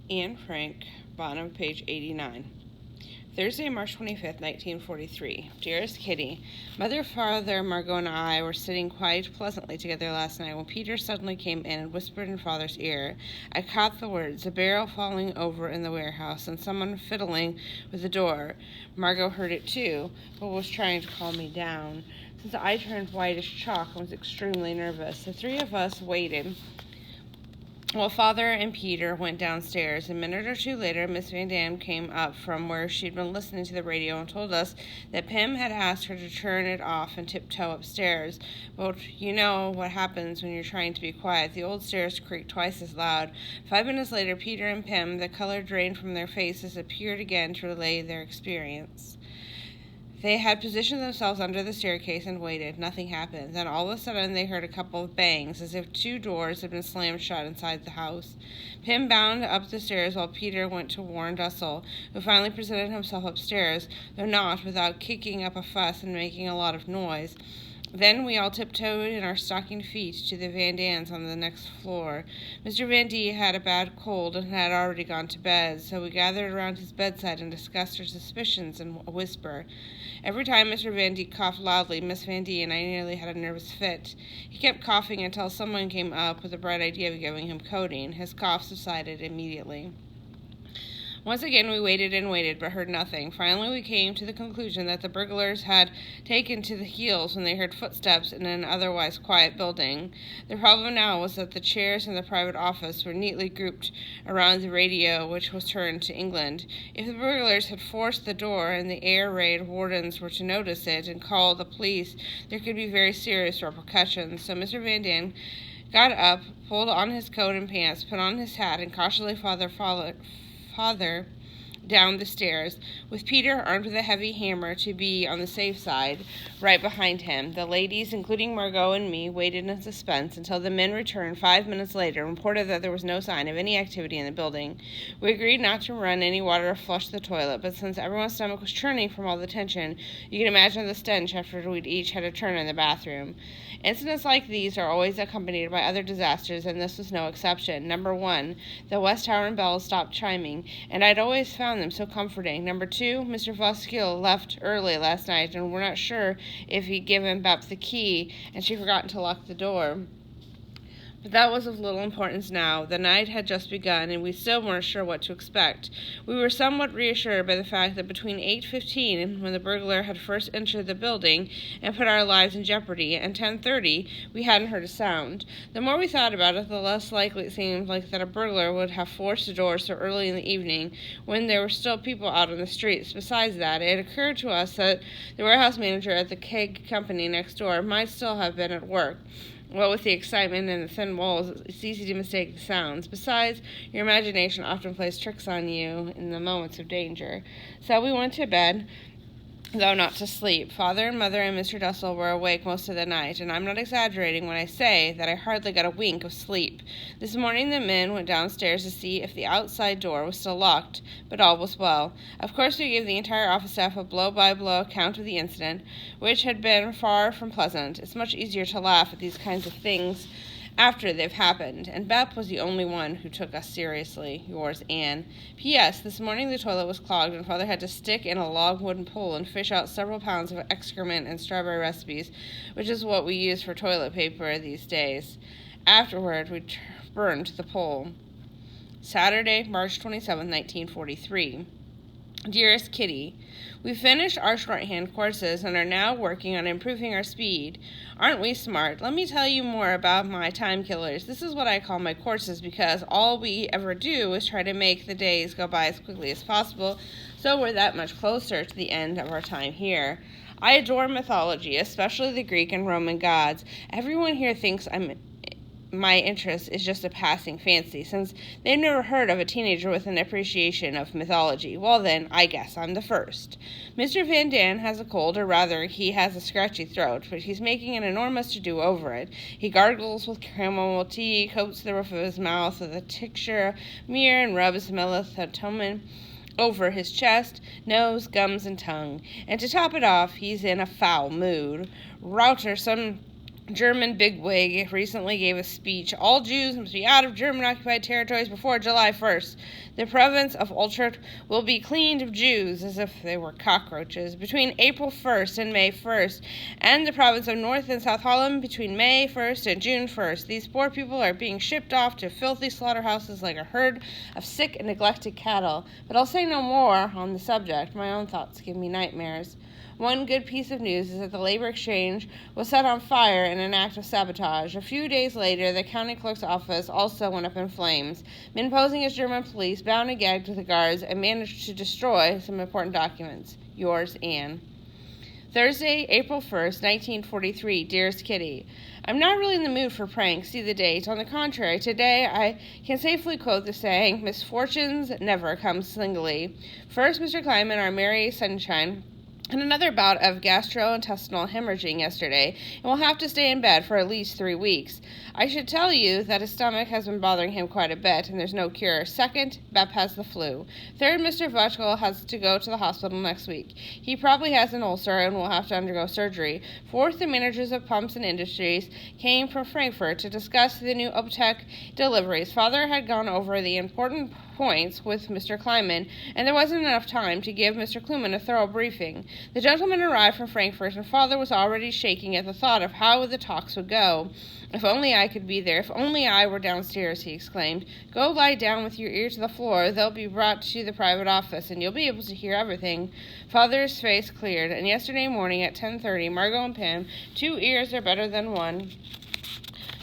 Anne Frank, bottom of page 89. Thursday, March 25th, 1943. Dearest Kitty, Mother, Father, Margot, and I were sitting quite pleasantly together last night when Peter suddenly came in and whispered in Father's ear. I caught the words, a barrel falling over in the warehouse, and someone fiddling with the door. Margot heard it too, but was trying to calm me down. Since I turned white as chalk and was extremely nervous, the three of us waited well, Father and Peter went downstairs. A minute or two later, Miss Van Dam came up from where she'd been listening to the radio and told us that Pym had asked her to turn it off and tiptoe upstairs. But you know what happens when you're trying to be quiet. The old stairs creaked twice as loud. 5 minutes later, Peter and Pym, the color drained from their faces, appeared again to relay their experience. They had positioned themselves under the staircase and waited. Nothing happened. Then all of a sudden they heard a couple of bangs, as if 2 doors had been slammed shut inside the house. Pym bounded up the stairs while Peter went to warn Dussel, who finally presented himself upstairs, though not without kicking up a fuss and making a lot of noise. Then we all tiptoed in our stocking feet to the Van Dams on the next floor. Mr. Van D had a bad cold and had already gone to bed, so we gathered around his bedside and discussed our suspicions in a whisper. Every time Mr. Van D coughed loudly, Miss Van D and I nearly had a nervous fit. He kept coughing until someone came up with the bright idea of giving him codeine. His cough subsided immediately. Once again we waited and waited, but heard nothing. Finally we came to the conclusion that the burglars had taken to the heels when they heard footsteps in an otherwise quiet building. The problem now was that the chairs in the private office were neatly grouped around the radio, which was turned to England. If the burglars had forced the door and the air raid wardens were to notice it and call the police, there could be very serious repercussions. So Mr. Van Dam got up, pulled on his coat and pants, put on his hat, and cautiously Father down the stairs, with Peter armed with a heavy hammer to be on the safe side, right behind him. The ladies, including Margot and me, waited in suspense until the men returned 5 minutes later and reported that there was no sign of any activity in the building. We agreed not to run any water or flush the toilet, but since everyone's stomach was churning from all the tension, you can imagine the stench after we'd each had a turn in the bathroom. Incidents like these are always accompanied by other disasters, and this was no exception. Number 1, the West Tower bells stopped chiming, and I'd always found them so comforting. Number 2, Mr. Voskill left early last night, and we're not sure if he'd given Bep the key, and she forgot to lock the door. But that was of little importance now. The night had just begun, and we still weren't sure what to expect. We were somewhat reassured by the fact that between 8:15, when the burglar had first entered the building and put our lives in jeopardy, and 10:30, we hadn't heard a sound. The more we thought about it, the less likely it seemed like that a burglar would have forced the door so early in the evening, when there were still people out on the streets. Besides that, it occurred to us that the warehouse manager at the keg company next door might still have been at work. Well, with the excitement and the thin walls, it's easy to mistake the sounds. Besides, your imagination often plays tricks on you in the moments of danger. So we went to bed, though not to sleep. Father and Mother and Mr. Dussel were awake most of the night, and I'm not exaggerating when I say that I hardly got a wink of sleep. This morning the men went downstairs to see if the outside door was still locked, but all was well. Of course we gave the entire office staff a blow-by-blow account of the incident, which had been far from pleasant. It's much easier to laugh at these kinds of things after they've happened, and Bep was the only one who took us seriously. Yours, Anne. P.S. This morning the toilet was clogged, and Father had to stick in a log wooden pole and fish out several pounds of excrement and strawberry recipes, which is what we use for toilet paper these days. Afterward, we burned the pole. Saturday, March 27, 1943. Dearest Kitty, we finished our shorthand courses and are now working on improving our speed. Aren't we smart? Let me tell you more about my time killers. This is what I call my courses because all we ever do is try to make the days go by as quickly as possible, so we're that much closer to the end of our time here. I adore mythology, especially the Greek and Roman gods. Everyone here thinks my interest is just a passing fancy, since they've never heard of a teenager with an appreciation of mythology. Well then, I guess I'm the first. Mr. Van Dam has a cold, or rather, he has a scratchy throat, but he's making an enormous to-do over it. He gargles with chamomile tea, coats the roof of his mouth with a tincture of myrrh, and rubs melatonin over his chest, nose, gums, and tongue. And to top it off, he's in a foul mood. Router, some German bigwig recently gave a speech. All Jews must be out of German-occupied territories before July 1st. The province of Utrecht will be cleaned of Jews as if they were cockroaches between April 1st and May 1st, and the province of North and South Holland between May 1st and June 1st. These poor people are being shipped off to filthy slaughterhouses like a herd of sick and neglected cattle. But I'll say no more on the subject. My own thoughts give me nightmares. One good piece of news is that the labor exchange was set on fire in an act of sabotage. A few days later, the county clerk's office also went up in flames. Men posing as German police bound and gagged the guards and managed to destroy some important documents. Yours, Anne. Thursday, April 1st, 1943. Dearest Kitty, I'm not really in the mood for pranks. See the date. On the contrary, today I can safely quote the saying, misfortunes never come singly. First, Mr. Kleiman, our merry sunshine, and another bout of gastrointestinal hemorrhaging yesterday, and will have to stay in bed for at least 3 weeks. I should tell you that his stomach has been bothering him quite a bit, and there's no cure. Second, Bep has the flu. Third, Mr. Vutchel has to go to the hospital next week. He probably has an ulcer and will have to undergo surgery. Fourth, the managers of Pumps and Industries came from Frankfurt to discuss the new Optech deliveries. Father had gone over the important points with Mr. Kleiman, and there wasn't enough time to give Mr. Kluman a thorough briefing. The gentleman arrived from Frankfurt, and Father was already shaking at the thought of how the talks would go. If only I could be there. If only I were downstairs, he exclaimed. Go lie down with your ear to the floor. They'll be brought to the private office, and you'll be able to hear everything. Father's face cleared, and yesterday morning at 10:30, Margot and Pam, 2 ears are better than one,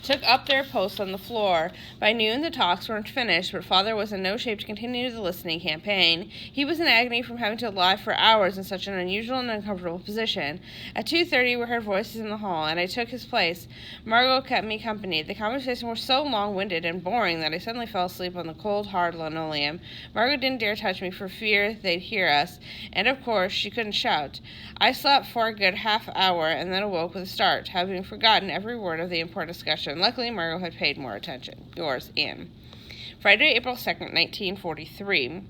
took up their posts on the floor. By noon, the talks weren't finished, but Father was in no shape to continue the listening campaign. He was in agony from having to lie for hours in such an unusual and uncomfortable position. At 2:30, we heard voices in the hall, and I took his place. Margot kept me company. The conversation was so long-winded and boring that I suddenly fell asleep on the cold, hard linoleum. Margot didn't dare touch me for fear they'd hear us, and of course, she couldn't shout. I slept for a good half hour and then awoke with a start, having forgotten every word of the important discussion. Luckily, Margot had paid more attention. Yours, Anne. Friday, April 2nd, 1943.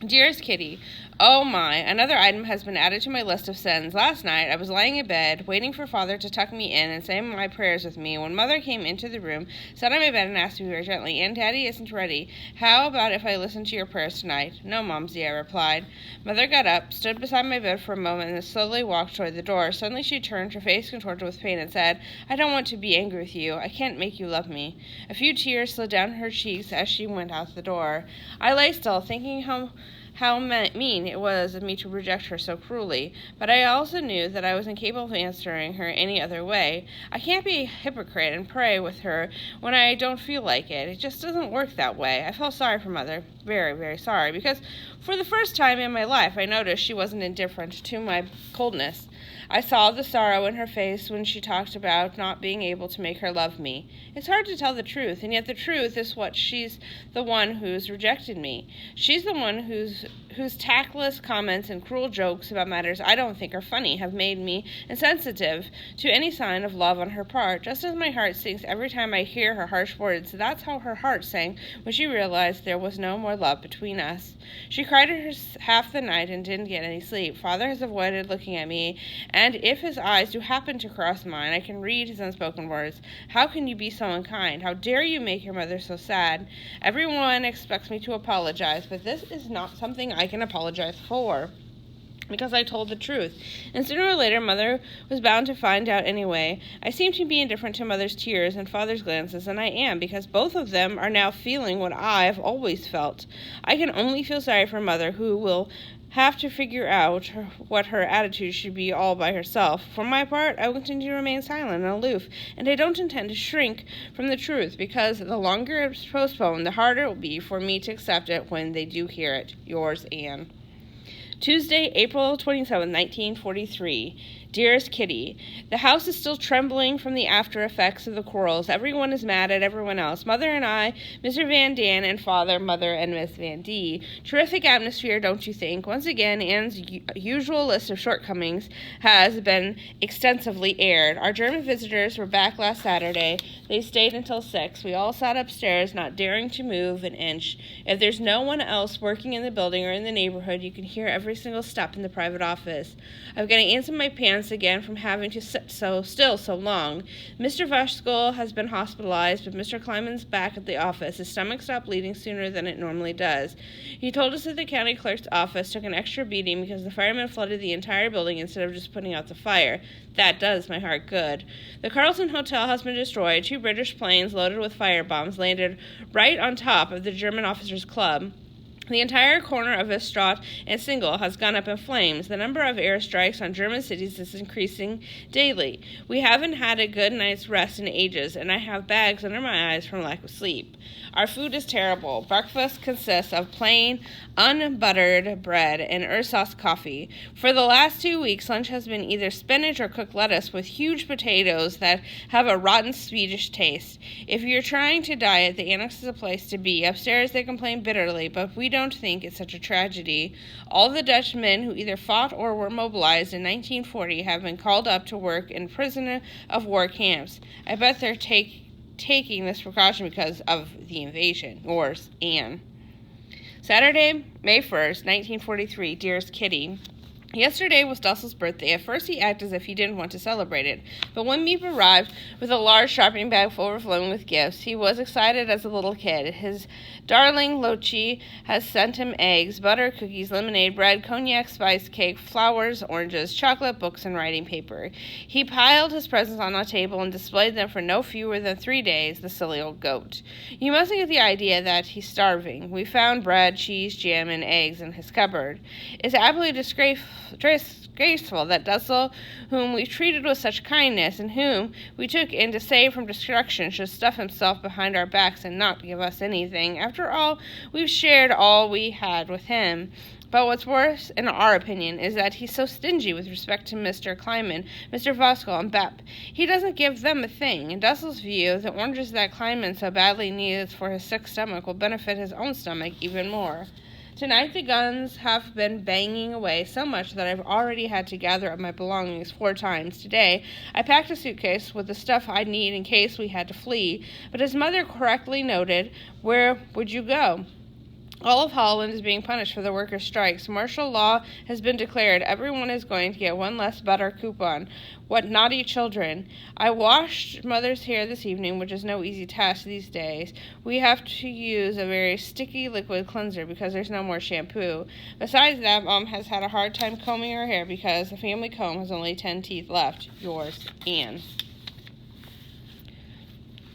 Dearest Kitty, oh my, another item has been added to my list of sins. Last night, I was lying in bed, waiting for Father to tuck me in and say my prayers with me, when Mother came into the room, sat on my bed, and asked me very gently, Aunt Daddy isn't ready. How about if I listen to your prayers tonight? No, Momsy, I replied. Mother got up, stood beside my bed for a moment, and then slowly walked toward the door. Suddenly she turned, her face contorted with pain, and said, I don't want to be angry with you. I can't make you love me. A few tears slid down her cheeks as she went out the door. I lay still, thinking how mean it was of me to reject her so cruelly, but I also knew that I was incapable of answering her any other way. I can't be a hypocrite and pray with her when I don't feel like it. It just doesn't work that way. I felt sorry for Mother, very, very sorry, because for the first time in my life I noticed she wasn't indifferent to my coldness. I saw the sorrow in her face when she talked about not being able to make her love me. It's hard to tell the truth, and yet the truth is what she's the one who's rejected me. She's the one whose tactless comments and cruel jokes about matters I don't think are funny have made me insensitive to any sign of love on her part. Just as my heart sinks every time I hear her harsh words, that's how her heart sank when she realized there was no more love between us. She cried half the night and didn't get any sleep. Father has avoided looking at me, and if his eyes do happen to cross mine, I can read his unspoken words. How can you be so unkind? How dare you make your mother so sad? Everyone expects me to apologize, but this is not something I can apologize for, because I told the truth, and sooner or later Mother was bound to find out anyway. I seem to be indifferent to Mother's tears and Father's glances, and I am, because both of them are now feeling what I've always felt. I can only feel sorry for Mother, who will have to figure out what her attitude should be all by herself. For my part, I will continue to remain silent and aloof, and I don't intend to shrink from the truth, because the longer it's postponed, the harder it will be for me to accept it when they do hear it. Yours, Anne. Tuesday, April 27, 1943. Dearest Kitty, the house is still trembling from the after effects of the quarrels. Everyone is mad at everyone else. Mother and I, Mr. Van Daan and Father, Mother, and Miss Van D. Terrific atmosphere, don't you think? Once again, Anne's usual list of shortcomings has been extensively aired. Our German visitors were back last Saturday. They stayed until 6. We all sat upstairs, not daring to move an inch. If there's no one else working in the building or in the neighborhood, you can hear every single step in the private office. I've got to answer my pants advanced again from having to sit so still so long. Mr. Voskuhl has been hospitalized, but Mr. Kleiman's back at the office. His stomach stopped bleeding sooner than it normally does. He told us that the county clerk's office took an extra beating because the firemen flooded the entire building instead of just putting out the fire. That does my heart good. The Carlton Hotel has been destroyed. 2 British planes loaded with firebombs landed right on top of the German Officers' Club. The entire corner of Estraat and Single has gone up in flames. The number of airstrikes on German cities is increasing daily. We haven't had a good night's rest in ages, and I have bags under my eyes from lack of sleep. Our food is terrible. Breakfast consists of plain, unbuttered bread and ersatz coffee. For the last 2 weeks, lunch has been either spinach or cooked lettuce with huge potatoes that have a rotten Swedish taste. If you're trying to diet, the annex is a place to be. Upstairs, they complain bitterly, but we don't think it's such a tragedy. All the Dutch men who either fought or were mobilized in 1940 have been called up to work in prisoner of war camps. I bet they're taking this precaution because of the invasion. Yours, Anne. Saturday, May 1st, 1943. Dearest Kitty, yesterday was Dussel's birthday. At first he acted as if he didn't want to celebrate it, but when Miep arrived with a large shopping bag overflowing with gifts, he was excited as a little kid. His darling Lochi has sent him eggs, butter, cookies, lemonade, bread, cognac, spice cake, flowers, oranges, chocolate, books, and writing paper. He piled his presents on a table and displayed them for no fewer than 3 days, the silly old goat. You mustn't get the idea that he's starving. We found bread, cheese, jam, and eggs in his cupboard. It's absolutely disgraceful that Dussel, whom we treated with such kindness and whom we took in to save from destruction, should stuff himself behind our backs and not give us anything. After all, we've shared all we had with him. But what's worse, in our opinion, is that he's so stingy with respect to Mr. Kleiman, Mr. Voskuhl, and Bep. He doesn't give them a thing. In Dussel's view, the oranges that Kleiman so badly needs for his sick stomach will benefit his own stomach even more. Tonight the guns have been banging away so much that I've already had to gather up my belongings 4 times. Today, I packed a suitcase with the stuff I'd need in case we had to flee, but as Mother correctly noted, where would you go? All of Holland is being punished for the workers' strikes. Martial law has been declared. Everyone is going to get 1 less butter coupon. What naughty children. I washed Mother's hair this evening, which is no easy task these days. We have to use a very sticky liquid cleanser because there's no more shampoo. Besides that, Mom has had a hard time combing her hair because the family comb has only 10 teeth left. Yours, Anne.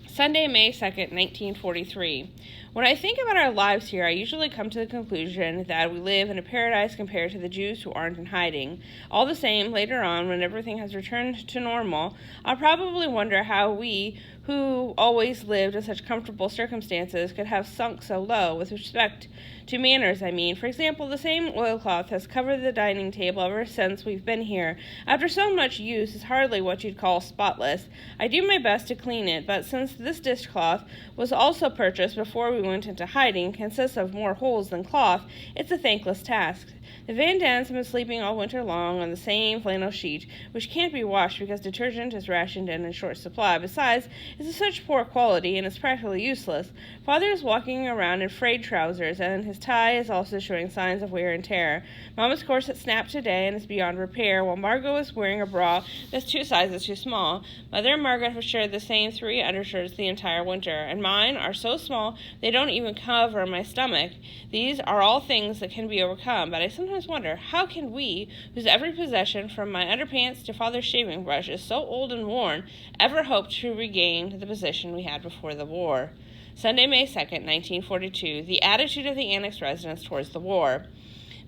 Sunday, May 2nd, 1943. When I think about our lives here, I usually come to the conclusion that we live in a paradise compared to the Jews who aren't in hiding. All the same, later on, when everything has returned to normal, I'll probably wonder how we, who always lived in such comfortable circumstances, could have sunk so low, with respect to manners, I mean. For example, the same oilcloth has covered the dining table ever since we've been here. After so much use, it's hardly what you'd call spotless. I do my best to clean it, but since this dishcloth was also purchased before we went into hiding, consists of more holes than cloth, it's a thankless task. The Van Dans have been sleeping all winter long on the same flannel sheet, which can't be washed because detergent is rationed and in short supply. Besides, it's of such poor quality and is practically useless. Father is walking around in frayed trousers, and his tie is also showing signs of wear and tear. Mama's corset snapped today and is beyond repair, while Margot is wearing a bra that's 2 sizes too small. Mother and Margaret have shared the same 3 undershirts the entire winter, and mine are so small they don't even cover my stomach. These are all things that can be overcome, but I sometimes wonder, how can we, whose every possession, from my underpants to Father's shaving brush, is so old and worn, ever hope to regain the position we had before the war? Sunday, May 2nd, 1942. The attitude of the Annex residents towards the war.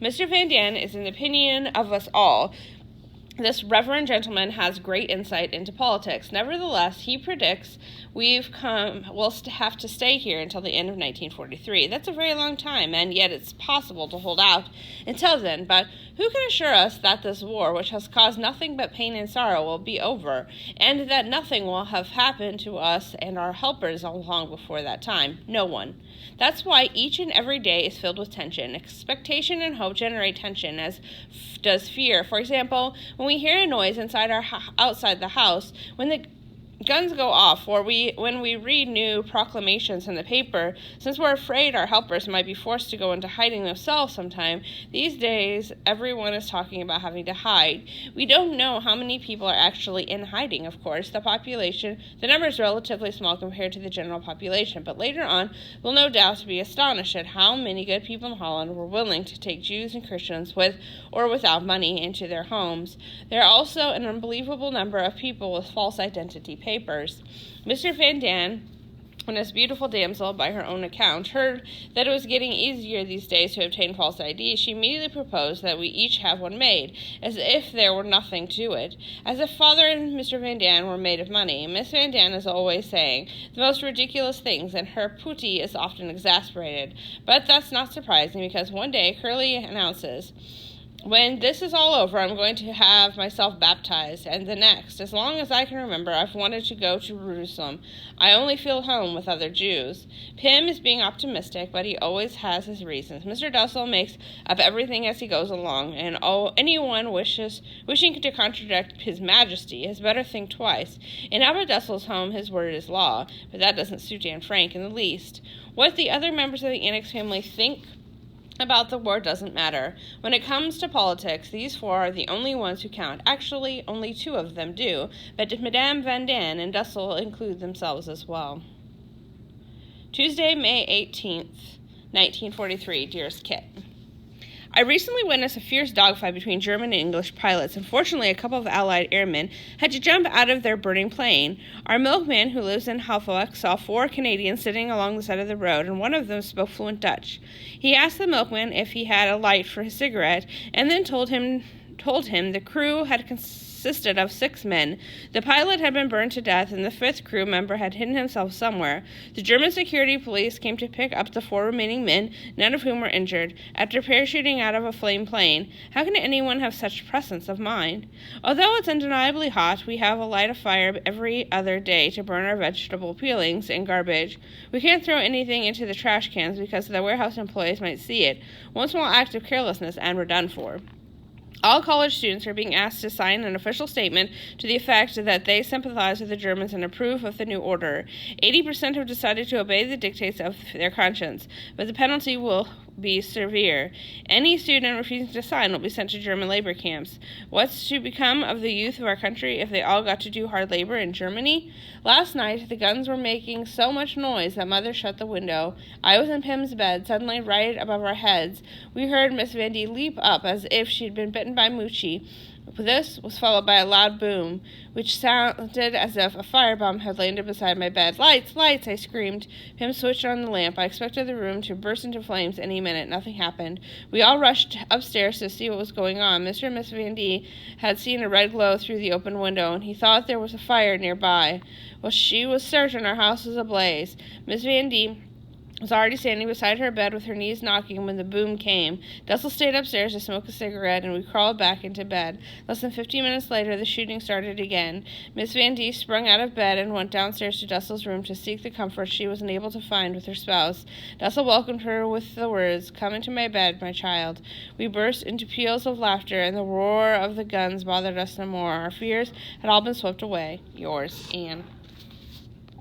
Mr. Van Daan is in the opinion of us all. This reverend gentleman has great insight into politics. Nevertheless, he predicts we'll have to stay here until the end of 1943. That's a very long time, and yet it's possible to hold out until then. But who can assure us that this war, which has caused nothing but pain and sorrow, will be over, and that nothing will have happened to us and our helpers long before that time? No one. That's why each and every day is filled with tension. Expectation and hope generate tension, as does fear. For example, when we hear a noise outside the house, when the guns go off, or when we read new proclamations in the paper, since we're afraid our helpers might be forced to go into hiding themselves sometime. These days, everyone is talking about having to hide. We don't know how many people are actually in hiding, of course. The number is relatively small compared to the general population, but later on, we'll no doubt be astonished at how many good people in Holland were willing to take Jews and Christians with or without money into their homes. There are also an unbelievable number of people with false identity papers. Mr. Van Daan, when his beautiful damsel, by her own account, heard that it was getting easier these days to obtain false IDs, she immediately proposed that we each have one made, as if there were nothing to it, as if Father and Mr. Van Daan were made of money. Miss Van Daan is always saying the most ridiculous things, and her putty is often exasperated. But that's not surprising, because one day Curly announces, "When this is all over, I'm going to have myself baptized, and the next. As long as I can remember, I've wanted to go to Jerusalem. I only feel home with other Jews." Pym is being optimistic, but he always has his reasons. Mr. Dussel makes up everything as he goes along, and anyone wishing to contradict His Majesty has better think twice. In Albert Dussel's home, his word is law, but that doesn't suit Dan Frank in the least. What the other members of the Annex family think about the war doesn't matter. When it comes to politics, these four are the only ones who count. Actually, only two of them do, but Madame Van Daan and Dussel include themselves as well. Tuesday, May 18th, 1943. Dearest Kit, I recently witnessed a fierce dogfight between German and English pilots. Unfortunately, a couple of Allied airmen had to jump out of their burning plane. Our milkman, who lives in Houphouet, saw 4 Canadians sitting along the side of the road, and one of them spoke fluent Dutch. He asked the milkman if he had a light for his cigarette, and then told him the crew had consisted of 6 men. The pilot had been burned to death, and the 5th crew member had hidden himself somewhere. The German security police came to pick up the 4 remaining men, none of whom were injured, after parachuting out of a flame plane. How can anyone have such presence of mind? Although it's undeniably hot, we have a light a fire every other day to burn our vegetable peelings and garbage. We can't throw anything into the trash cans because the warehouse employees might see it. One small act of carelessness and we're done for. All college students are being asked to sign an official statement to the effect that they sympathize with the Germans and approve of the new order. 80% have decided to obey the dictates of their conscience, but the penalty will be severe. Any student refusing to sign will be sent to German labor camps. What's to become of the youth of our country if they all got to do hard labor in Germany? Last night, the guns were making so much noise that Mother shut the window. I was in Pym's bed. Suddenly, right above our heads, we heard Miss Van Daan leap up as if she'd been bitten by Moochie. This was followed by a loud boom, which sounded as if a firebomb had landed beside my bed. "Lights! Lights!" I screamed. Pym switched on the lamp. I expected the room to burst into flames any minute. Nothing happened. We all rushed upstairs to see what was going on. Mr. and Miss Van Daan had seen a red glow through the open window, and he thought there was a fire nearby. Well, she was certain our house was ablaze. Miss Van Daan was already standing beside her bed with her knees knocking when the boom came. Dussel stayed upstairs to smoke a cigarette, and we crawled back into bed. Less than 15 minutes later, the shooting started again. Miss Van Daan sprung out of bed and went downstairs to Dussel's room to seek the comfort she was unable to find with her spouse. Dussel welcomed her with the words, "Come into my bed, my child." We burst into peals of laughter, and the roar of the guns bothered us no more. Our fears had all been swept away. Yours, Anne.